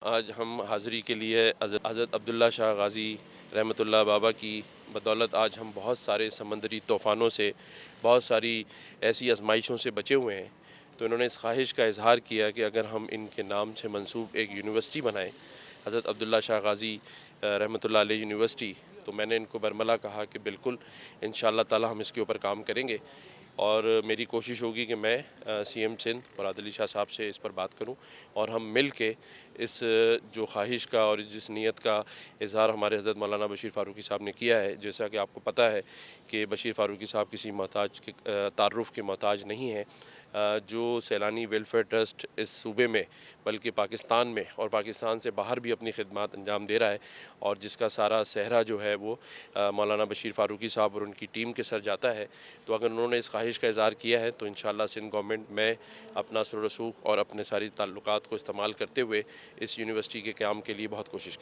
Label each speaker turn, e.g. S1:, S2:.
S1: آج ہم حاضری کے لیے حضرت عبداللہ شاہ غازی رحمۃ اللہ بابا کی بدولت آج ہم بہت سارے سمندری طوفانوں سے، بہت ساری ایسی آزمائشوں سے بچے ہوئے ہیں۔ تو انہوں نے اس خواہش کا اظہار کیا کہ اگر ہم ان کے نام سے منسوب ایک یونیورسٹی بنائیں، حضرت عبداللہ شاہ غازی رحمۃ اللہ علیہ یونیورسٹی، تو میں نے ان کو برملا کہا کہ بالکل انشاءاللہ تعالی ہم اس کے اوپر کام کریں گے، اور میری کوشش ہوگی کہ میں سی ایم سندھ مراد علی شاہ صاحب سے اس پر بات کروں، اور ہم مل کے اس جو خواہش کا اور جس نیت کا اظہار ہمارے حضرت مولانا بشیر فاروقی صاحب نے کیا ہے، جیسا کہ آپ کو پتہ ہے کہ بشیر فاروقی صاحب کسی محتاج کے تعارف کے محتاج نہیں ہیں۔ جو سیلانی ویلفیئر ٹرسٹ اس صوبے میں بلکہ پاکستان میں اور پاکستان سے باہر بھی اپنی خدمات انجام دے رہا ہے، اور جس کا سارا صحرا جو ہے وہ مولانا بشیر فاروقی صاحب اور ان کی ٹیم کے سر جاتا ہے، تو اگر انہوں نے اس خواہش کا اظہار کیا ہے تو انشاءاللہ سندھ گورنمنٹ میں اپنا اثر و رسوخ اور اپنے ساری تعلقات کو استعمال کرتے ہوئے اس یونیورسٹی کے قیام کے لیے بہت کوشش